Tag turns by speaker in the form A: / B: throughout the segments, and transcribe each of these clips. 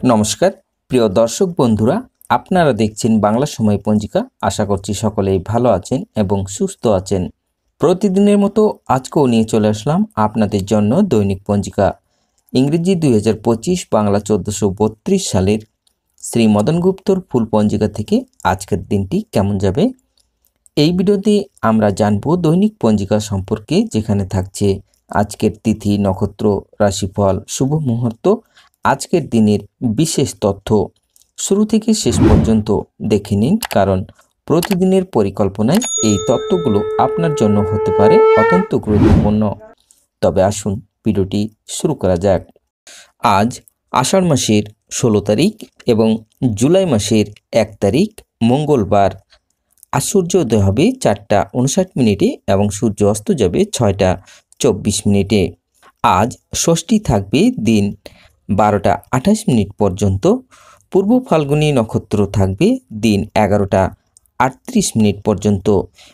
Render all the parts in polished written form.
A: নমস্কার প্রিয় দর্শক বন্ধুরা, আপনারা দেখছেন বাংলা সময় পঞ্জিকা। আশা করছি সকলেই ভালো আছেন এবং সুস্থ আছেন। প্রতিদিনের মতো আজকেও নিয়ে চলে আসলাম আপনাদের জন্য দৈনিক পঞ্জিকা। ইংরেজি 2025, বাংলা 1432 সালের শ্রী মদন গুপ্তর ফুল পঞ্জিকা থেকে আজকের দিনটি কেমন যাবে এই ভিডিওতে আমরা জানব দৈনিক পঞ্জিকা সম্পর্কে, যেখানে থাকছে আজকের তিথি, নক্ষত্র, রাশিফল, শুভ মুহূর্ত, আজকের দিনের বিশেষ তথ্য। শুরু থেকে শেষ পর্যন্ত দেখে নিন, কারণ প্রতিদিনের পরিকল্পনায় এই তথ্যগুলো আপনার জন্য হতে পারে অত্যন্ত গুরুত্বপূর্ণ। তবে আসুন ভিডিওটি শুরু করা যাক। আজ আষাঢ় মাসের 16 তারিখ এবং জুলাই মাসের 1 তারিখ মঙ্গলবার। আজ সূর্য উদয় হবে 4টা 59 এবং সূর্য অস্ত যাবে 6টা 24 আজ ষষ্ঠী থাকবে দিন 12টা 28 পর্যন্ত। পূর্ব ফাল্গুনী নক্ষত্র থাকবে দিন 11টা 38 পর্যন্ত।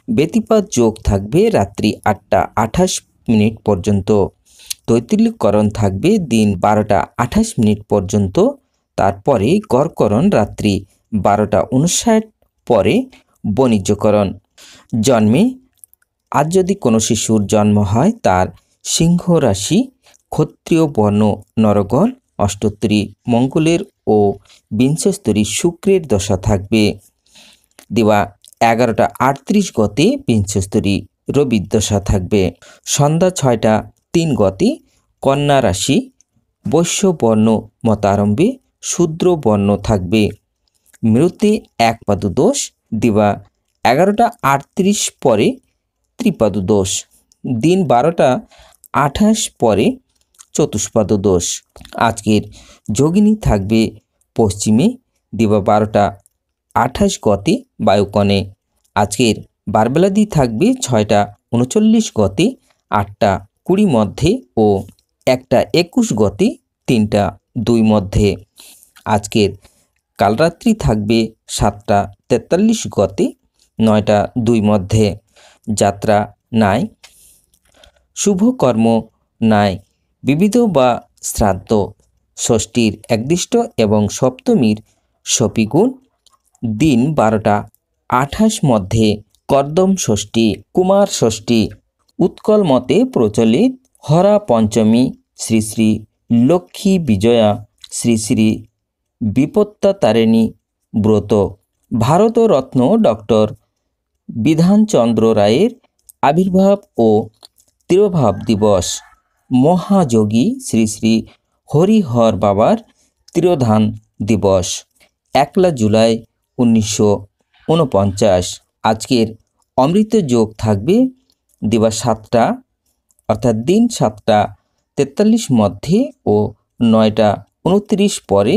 A: ব্যতিপাত যোগ থাকবে রাত্রি 8টা 28 পর্যন্ত। তৈতিল্যকরণ থাকবে দিন 12টা 28 পর্যন্ত। তারপরে গড়করণ রাত্রি 12টা 59 পরে বাণিজ্যকরণ। জন্মে আজ যদি কোনো শিশুর জন্ম হয়, তার সিংহ রাশি, ক্ষত্রিয় বর্ণ, নরগণ, অষ্টোত্তরী মঙ্গলের ও বিংশস্তরী শুক্রের দশা থাকবে। দিবা 11টা 38 গতে বিংশস্তরী রবির দশা থাকবে। সন্ধ্যা 6টা 3 গতে কন্যা রাশি, বৈশ্য বর্ণ মতারম্ভে শূদ্র বর্ণ থাকবে। মৃতে 1 পাদু দোষ। দিবা 11টা 38 পরে ত্রিপাদু দোষ। দিন 12টা 28 পরে চতুষ্পাদ দোষ। আজকের যোগিনী থাকবে পশ্চিমে, দিবা 12টা 28 গতে বায়ুকণে। আজকের বারবেলাদি থাকবে 6টা 39 গতে 8টা 20 মধ্যে ও 1টা 21 গতে 3টা 2 মধ্যে। আজকের কালরাত্রি থাকবে 7টা 43 গতে 9টা 2 মধ্যে। যাত্রা নাই, শুভ কর্ম নাই, বিবিধ বা শ্রাদ্ধ, ষষ্ঠীর একদিষ্ট এবং সপ্তমীর সপিগুণ। দিন 12টা 28 মধ্যে কর্দম ষষ্ঠী, কুমার ষষ্ঠী। উৎকল মতে প্রচলিত হরা পঞ্চমী, শ্রী শ্রী লক্ষ্মী বিজয়া, শ্রী শ্রী বিপত্তারিণী ব্রত। ভারতরত্ন ডক্টর বিধানচন্দ্র রায়ের আবির্ভাব ও তিরোভাব দিবস। মহাযোগী শ্রী শ্রী হরিহর বাবার তিরোধান দিবস। 1 জুলাই 1949। আজকের অমৃত যোগ থাকবে দিবা 7টা অর্থাৎ দিন 7টা 43 মধ্যে ও 9টা 29 পরে,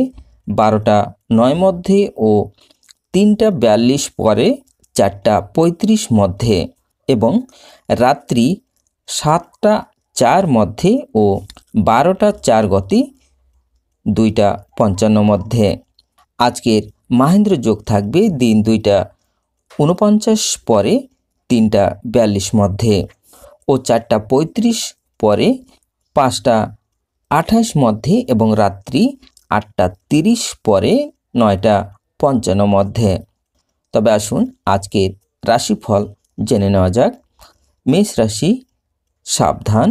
A: 12টা 9 মধ্যে ও 3টা 42 পরে, 4টা 35 মধ্যে এবং রাত্রি 7টা 4 মধ্যে ও 12টা 4 গতে 2টা 55 মধ্যে। আজকের মাহেন্দ্র যোগ থাকবে দিন 2টা 49 পরে, 3টা 42 মধ্যে ও 4টা 35 পরে, 5টা 28 মধ্যে এবং রাত্রি 8টা 30 পরে, 9টা 55 মধ্যে। তবে আসুন আজকের রাশিফল জেনে নেওয়া যাক। মেষ রাশি সাবধান,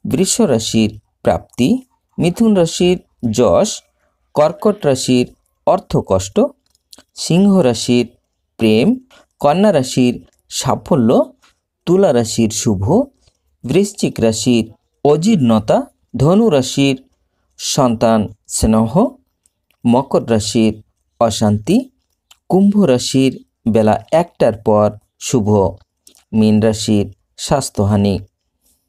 A: বৃষ রাশির প্রাপ্তি, মিথুন রাশির যশ, কর্কট রাশির অর্থকষ্ট, সিংহ রাশির প্রেম, কন্যা রাশির সাফল্য, তুলা রাশির শুভ, বৃশ্চিক রাশির অজীর্ণতা, ধনু রাশির সন্তান স্নেহ, মকর রাশির অশান্তি, কুম্ভ রাশির বেলা 1টার পর শুভ, মীন রাশির স্বাস্থ্যহানি।